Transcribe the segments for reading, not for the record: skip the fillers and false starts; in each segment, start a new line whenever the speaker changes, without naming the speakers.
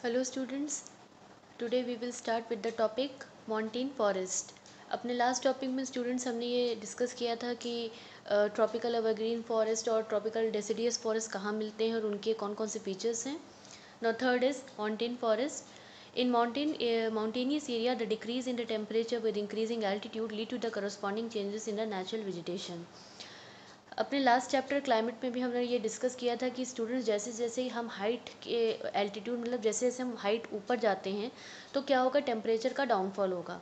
Hello students, today we will start with the topic montane forest. अपने last topic में students हमने ये discuss किया था कि ट्रॉपिकल एवरग्रीन फॉरेस्ट और ट्रॉपिकल डेसिडियस फॉरेस्ट कहाँ मिलते हैं और उनके कौन कौन से फीचर्स हैं. Now third is montane forest. In mountainous area, the decrease in the temperature with increasing altitude lead to the corresponding changes in the natural vegetation. अपने लास्ट चैप्टर क्लाइमेट में भी हमने ये डिस्कस किया था कि स्टूडेंट्स जैसे जैसे हम हाइट के एल्टीट्यूड मतलब जैसे जैसे हम हाइट ऊपर जाते हैं तो क्या होगा, टेम्परेचर का डाउनफॉल होगा.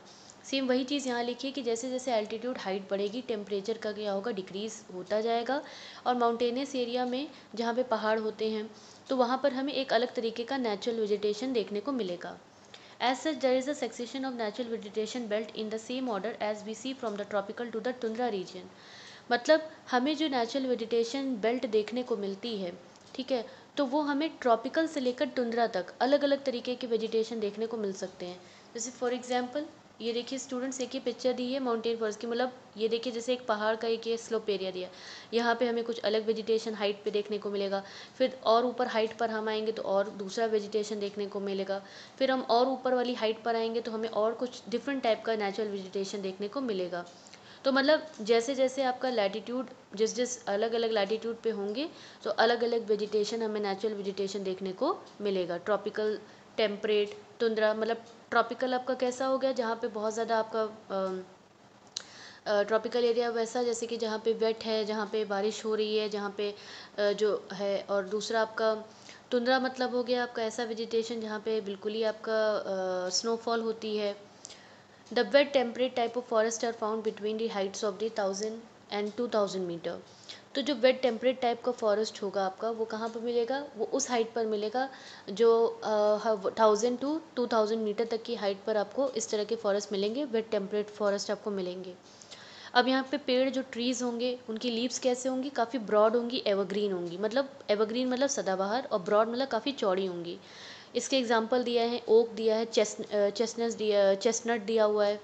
सेम वही चीज़ यहाँ लिखी है कि जैसे जैसे एल्टीट्यूड हाइट बढ़ेगी टेम्परेचर का क्या होगा, डिक्रीज़ होता जाएगा. और माउंटेनियस एरिया में जहाँ पे पहाड़ होते हैं तो वहाँ पर हमें एक अलग तरीके का नेचुरल वेजिटेशन देखने को मिलेगा. As such, there is a succession of natural vegetation belt in the same order as we see from the tropical to the tundra region. मतलब हमें जो नेचुरल वेजिटेशन बेल्ट देखने को मिलती है, ठीक है, तो वो हमें ट्रॉपिकल से लेकर टुंड्रा तक अलग अलग तरीके के वेजिटेशन देखने को मिल सकते हैं. जैसे फॉर एग्जांपल ये देखिए स्टूडेंट्स, एक ही पिक्चर दी है माउंटेन फॉरेस्ट की. मतलब ये देखिए जैसे एक पहाड़ का एक ये स्लोप एरिया दिया, यहाँ पे हमें कुछ अलग वेजिटेशन हाइट पे देखने को मिलेगा. फिर और ऊपर हाइट पर हम आएंगे तो और दूसरा वेजिटेशन देखने को मिलेगा. फिर हम और ऊपर वाली हाइट पर आएंगे तो हमें और कुछ डिफरेंट टाइप का नेचुरल वेजिटेशन देखने को मिलेगा. तो मतलब जैसे जैसे आपका लैटिट्यूड जिस जिस अलग अलग लैटिट्यूड पे होंगे तो अलग अलग वेजिटेशन हमें नेचुरल वेजिटेशन देखने को मिलेगा. Tropical, temperate, tundra. मतलब ट्रॉपिकल आपका कैसा हो गया, जहाँ पे बहुत ज़्यादा आपका ट्रॉपिकल एरिया वैसा जैसे कि जहाँ पे वेट है, जहाँ पे बारिश हो रही है, जहाँ पे जो है. और दूसरा आपका टुंड्रा मतलब हो गया आपका ऐसा वेजिटेशन जहाँ पे बिल्कुल ही आपका स्नोफॉल होती है. The wet temperate type of forest are found between the heights of the 1000 and 2000 metre. तो जो वेट टेम्परेट टाइप का फॉरेस्ट होगा आपका वो कहाँ पर मिलेगा, वो उस हाइट पर मिलेगा जो 1000 to 2000 मीटर तक की हाइट पर आपको इस तरह के फॉरेस्ट मिलेंगे, वेट टेम्परेट फॉरेस्ट आपको मिलेंगे. अब यहाँ पे पेड़ जो ट्रीज़ होंगे उनकी लीव्स कैसे होंगी, काफ़ी ब्रॉड होंगी, एवरग्रीन होंगी. मतलब एवरग्रीन मतलब सदाबहार, और ब्रॉड मतलब काफ़ी चौड़ी होंगी. इसके एग्जांपल दिया है, ओक दिया है, चेस्टनट दिया हुआ है.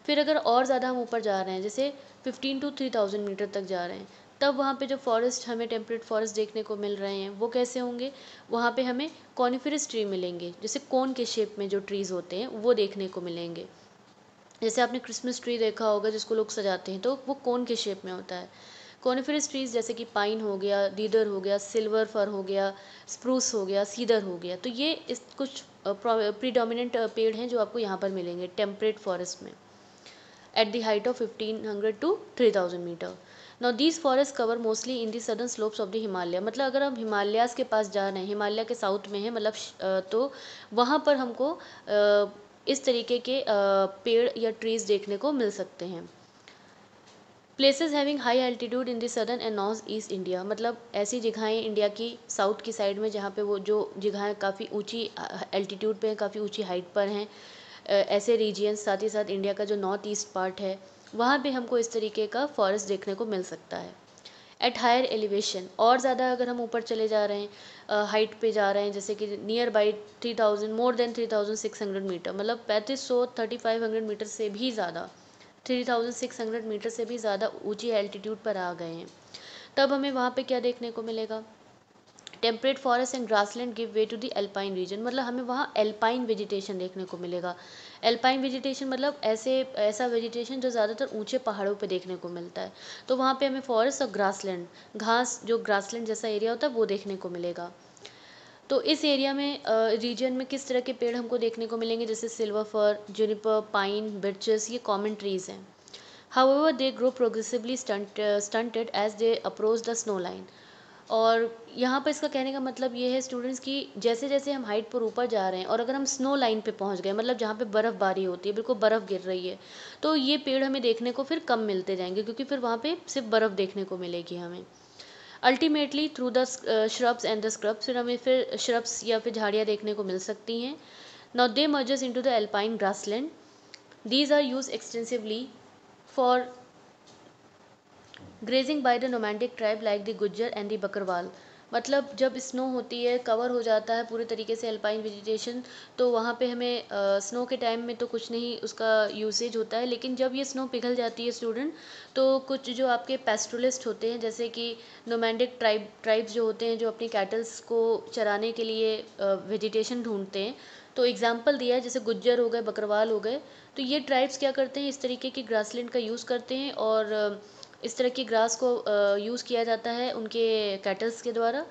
फिर अगर और ज़्यादा हम ऊपर जा रहे हैं, जैसे 15 to 3000 मीटर तक जा रहे हैं, तब वहाँ पे जो फॉरेस्ट हमें टेम्परेट फॉरेस्ट देखने को मिल रहे हैं वो कैसे होंगे, वहाँ पे हमें कॉनिफरस ट्री मिलेंगे, जैसे कोन के शेप में जो ट्रीज़ होते हैं वो देखने को मिलेंगे. जैसे आपने क्रिसमस ट्री देखा होगा जिसको लोग सजाते हैं, तो वो कोन के शेप में होता है. कॉनिफरस ट्रीज जैसे कि पाइन हो गया, दीदर हो गया, सिल्वर फर हो गया, स्प्रूस हो गया, सीडर हो गया, तो ये इस कुछ प्रीडोमिनेंट पेड़ हैं जो आपको यहाँ पर मिलेंगे टेम्परेट फॉरेस्ट में at the height of 1500 to 3000 metre. Now these forests cover mostly in the southern slopes of the Himalaya. मतलब अगर हम हिमालयाज़ के पास जा रहे हैं, हिमालय के साउथ में है मतलब तो वहाँ पर हमको इस तरीके के पेड़ या ट्रीज देखने को मिल सकते हैं. Places having high altitude in the southern and north east India. मतलब ऐसी जगहें इंडिया की साउथ की साइड में जहाँ पे वो जो जगहें काफ़ी ऊंची एल्टीट्यूड पे हैं, काफ़ी ऊंची हाइट पर हैं, ऐसे रीजियंस. साथ ही साथ इंडिया का जो नॉर्थ ईस्ट पार्ट है वहाँ पे हमको इस तरीके का फॉरेस्ट देखने को मिल सकता है. एट हायर एलिवेशन, और ज़्यादा अगर हम ऊपर चले जा रहे हैं, हाइट पे जा रहे हैं, जैसे कि near by 3000, more than 3600 metre, मतलब 3500 3500 मीटर से भी ज़्यादा, 3600 मीटर से भी ज़्यादा ऊंची एल्टीट्यूड पर आ गए हैं, तब हमें वहाँ पे क्या देखने को मिलेगा, temperate forest and grassland give way to the alpine region. मतलब हमें वहाँ एल्पाइन वेजिटेशन देखने को मिलेगा. एल्पाइन वेजिटेशन मतलब ऐसा वेजिटेशन जो ज़्यादातर ऊंचे पहाड़ों पे देखने को मिलता है. तो वहाँ पे हमें फॉरेस्ट और ग्रासलैंड, घास जो ग्रासलैंड जैसा एरिया होता है वो देखने को मिलेगा. तो इस एरिया में रीजन में किस तरह के पेड़ हमको देखने को मिलेंगे, जैसे सिल्वर फर, जुनिपर, पाइन, बिर्चेस, ये कॉमन ट्रीज़ हैं. However, they grow progressively stunted as they approach the snow line. और यहाँ पर इसका कहने का मतलब ये है स्टूडेंट्स कि जैसे जैसे हम हाइट पर ऊपर जा रहे हैं और अगर हम स्नो लाइन पे पहुँच गए, मतलब जहाँ पे बर्फ़बारी होती है, बिल्कुल बर्फ़ गिर रही है, तो ये पेड़ हमें देखने को फिर कम मिलते जाएंगे क्योंकि फिर वहाँ पे सिर्फ बर्फ़ देखने को मिलेगी हमें. Ultimately through the shrubs and the scrubs, फिर हमें फिर श्रब्स या फिर झाड़ियाँ देखने को मिल सकती हैं. Now they merges into the alpine grassland. These are used extensively for grazing by the nomadic tribe like the Gujjar and the Bakarwal. मतलब जब स्नो होती है, कवर हो जाता है पूरे तरीके से अल्पाइन वेजिटेशन, तो वहाँ पे हमें स्नो के टाइम में तो कुछ नहीं उसका यूसेज होता है, लेकिन जब ये स्नो पिघल जाती है स्टूडेंट, तो कुछ जो आपके पेस्टुरलिस्ट होते हैं, जैसे कि नोमैंडिक ट्राइब्स जो होते हैं, जो अपनी कैटल्स को चराने के लिए वेजिटेशन ढूंढते हैं, तो एग्जाम्पल दिया है जैसे गुज्जर हो गए, बकरवाल हो गए, तो ये ट्राइब्स क्या करते हैं, इस तरीके की ग्रासलैंड का यूज़ करते हैं, और इस तरह की ग्रास को यूज़ किया जाता है उनके कैटल्स के द्वारा।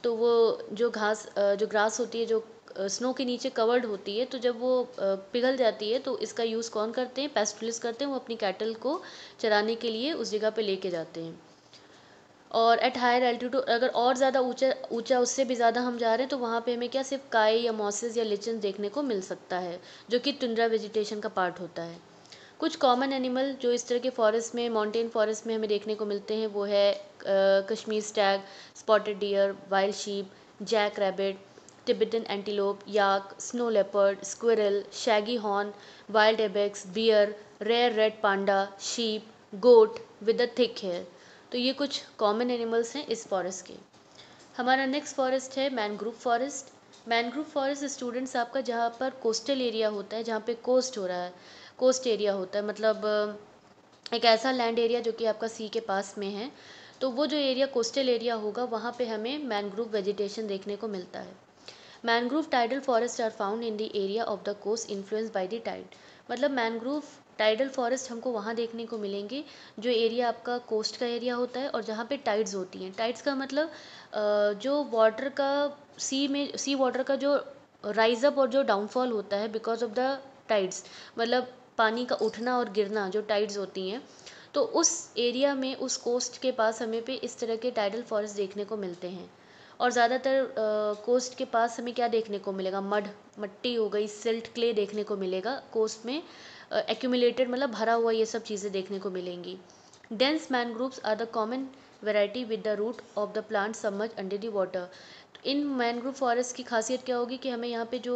तो वो जो ग्रास होती है, जो स्नो के नीचे कवर्ड होती है, तो जब वो पिघल जाती है, तो इसका यूज़ कौन करते हैं, पेस्टुरलिस्ट करते हैं, वो अपनी कैटल को चराने के लिए उस जगह पे लेके जाते हैं। और एट हायर एल्टीट्यूड, अगर और ज़्यादा ऊंचा ऊंचा उससे भी ज़्यादा हम जा रहे हैं, तो वहाँ पे हमें क्या सिर्फ काई या मॉसेस या लिचन देखने को मिल सकता है, जो कि टुंड्रा वेजिटेशन का पार्ट होता है। कुछ कॉमन एनिमल जो इस तरह के फॉरेस्ट में, माउंटेन फॉरेस्ट में हमें देखने को मिलते हैं, वो है Kashmir stag, spotted deer, wild sheep, jack rabbit, Tibetan antelope, yak, snow leopard, squirrel, shaggy horn, wild ibex, bear, rare red panda, sheep, goat with a thick hair. तो ये कुछ कॉमन एनिमल्स हैं इस फॉरेस्ट के। हमारा नेक्स्ट फॉरेस्ट है mangrove forest. Mangrove forest students आपका जहाँ पर कोस्टल एरिया होता है, जहाँ पे कोस्ट हो रहा है, कोस्ट एरिया होता है, मतलब एक ऐसा लैंड एरिया जो कि आपका सी के पास में है, तो वो जो एरिया कोस्टल एरिया होगा, वहाँ पे हमें मैनग्रूव वेजिटेशन देखने को मिलता है। Mangrove tidal forest are found in the area of the coast influence by the tide. मतलब मैनग्रोव टाइडल फॉरेस्ट हमको वहाँ देखने को मिलेंगे जो एरिया आपका कोस्ट का एरिया होता है, और जहाँ पे टाइड्स होती हैं। टाइड्स का मतलब जो वाटर का, सी वाटर का जो राइज अप और जो डाउनफॉल होता है बिकॉज ऑफ द टाइड्स, मतलब पानी का उठना और गिरना, जो टाइड्स होती हैं, तो उस एरिया में, उस कोस्ट के पास हमें पे इस तरह के टाइडल फॉरेस्ट देखने को मिलते हैं। और ज़्यादातर कोस्ट के पास हमें क्या देखने को मिलेगा, मट्टी हो गई, सिल्ट क्ले देखने को मिलेगा कोस्ट में, एक्यूमुलेटेड मतलब भरा हुआ, ये सब चीज़ें देखने को मिलेंगी। Dense mangroves are the common variety with the root of the plant submerge under the water. इन मैनग्रोव फॉरेस्ट की खासियत क्या होगी कि हमें यहाँ पे जो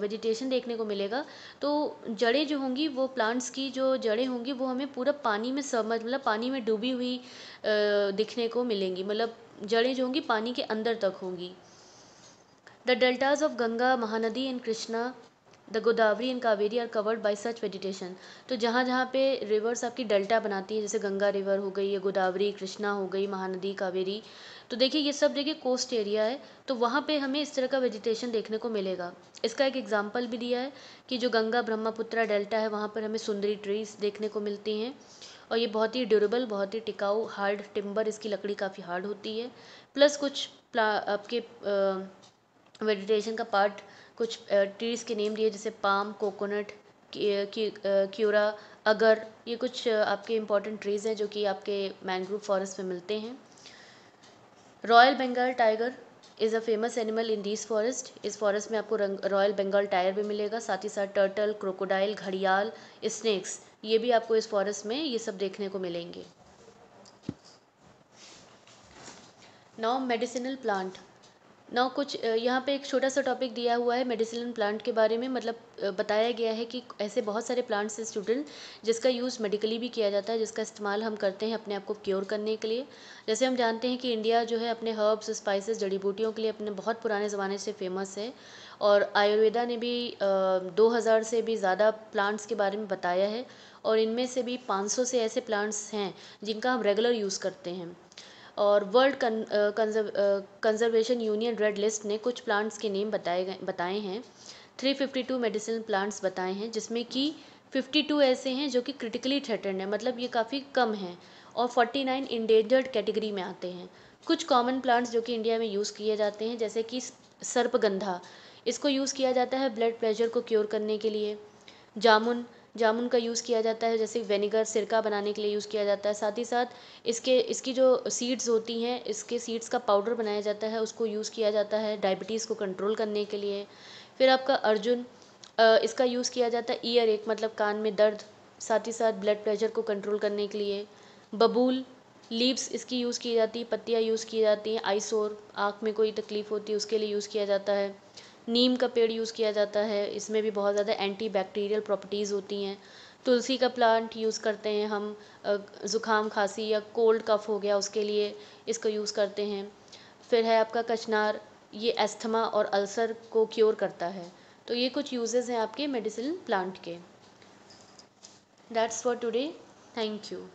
वेजिटेशन देखने को मिलेगा, तो जड़ें जो होंगी, वो प्लांट्स की जो जड़ें होंगी, वो हमें पूरा पानी में सबमर्ज, मतलब पानी में डूबी हुई दिखने को मिलेंगी, मतलब जड़ें जो होंगी पानी के अंदर तक होंगी। The deltas of Ganga, Mahanadi and Krishna, the Godavari and Kaveri are covered by such vegetation. तो जहाँ जहाँ पे रिवर्स आपकी डेल्टा बनाती है, जैसे गंगा रिवर हो गई, या गोदावरी, कृष्णा हो गई, महानदी, कावेरी, तो देखिए ये सब देखिए कोस्ट एरिया है, तो वहाँ पे हमें इस तरह का वेजिटेशन देखने को मिलेगा। इसका एक एग्जाम्पल भी दिया है कि जो गंगा ब्रह्मपुत्रा डेल्टा है, वहाँ पर हमें सुंदरी ट्रीज देखने को मिलती हैं, और ये बहुत ही ड्यूरेबल, बहुत ही टिकाऊ, हार्ड टिम्बर, इसकी लकड़ी काफ़ी हार्ड होती है। प्लस कुछ आपके वेजिटेशन का पार्ट, कुछ ट्रीज़ के नेम दिए, जैसे पाम, कोकोनट, क्यूरा, अगर, ये कुछ आपके इंपॉर्टेंट ट्रीज़ हैं जो कि आपके मैनग्रोव फॉरेस्ट में मिलते हैं। Royal Bengal tiger is a famous animal in this forest. इस फॉरेस्ट में आपको रॉयल बंगाल टाइगर भी मिलेगा, साथ ही साथ टर्टल, क्रोकोडाइल, घड़ियाल, स्नेक्स, ये भी आपको इस फॉरेस्ट में ये सब देखने को मिलेंगे। Now medicinal plant. नाउ कुछ यहाँ पे एक छोटा सा टॉपिक दिया हुआ है मेडिसिनल प्लांट के बारे में, मतलब बताया गया है कि ऐसे बहुत सारे प्लांट्स हैं स्टूडेंट, जिसका यूज़ मेडिकली भी किया जाता है, जिसका इस्तेमाल हम करते हैं अपने आप को क्योर करने के लिए। जैसे हम जानते हैं कि इंडिया जो है अपने हर्ब्स, स्पाइसेस, जड़ी बूटियों के लिए अपने बहुत पुराने ज़माने से फेमस है, और आयुर्वेदा ने भी 2000 से भी ज़्यादा प्लांट्स के बारे में बताया है, और इनमें से भी 500 से ऐसे प्लांट्स हैं जिनका हम रेगुलर यूज़ करते हैं। और world conservation union red list ने कुछ प्लांट्स के नेम बताए हैं। 352 मेडिसिनल प्लांट्स बताए हैं, जिसमें कि 52 ऐसे हैं जो कि क्रिटिकली थ्रेटेंड है, मतलब ये काफ़ी कम हैं, और 49 इंडेंजर्ड कैटेगरी में आते हैं। कुछ कॉमन प्लांट्स जो कि इंडिया में यूज़ किए जाते हैं, जैसे कि सर्पगंधा, इसको यूज़ किया जाता है ब्लड प्रेशर को क्योर करने के लिए। जामुन, जामुन का यूज़ किया जाता है, जैसे विनेगर, सिरका बनाने के लिए यूज़ किया जाता है। साथ ही साथ इसकी जो सीड्स होती हैं, इसके सीड्स का पाउडर बनाया जाता है, उसको यूज़ किया जाता है डायबिटीज़ को कंट्रोल करने के लिए। फिर आपका अर्जुन, इसका यूज़ किया जाता है ईयर एक, मतलब कान में दर्द, साथ ही साथ ब्लड प्रेशर को कंट्रोल करने के लिए। बबूल, लीव्स इसकी यूज़ की जाती है, पत्तियाँ यूज़ की जाती हैं, आइसोर, आँख में कोई तकलीफ़ होती है उसके लिए यूज़ किया जाता है। नीम का पेड़ यूज़ किया जाता है, इसमें भी बहुत ज़्यादा एंटी बैक्टीरियल प्रॉपर्टीज़ होती हैं। तुलसी का प्लांट यूज़ करते हैं हम, ज़ुकाम, खांसी या कोल्ड कफ हो गया उसके लिए इसको यूज़ करते हैं। फिर है आपका कचनार, ये एस्थमा और अल्सर को क्योर करता है। तो ये कुछ यूजेस हैं आपके मेडिसिनल प्लांट के। That's for today. Thank you.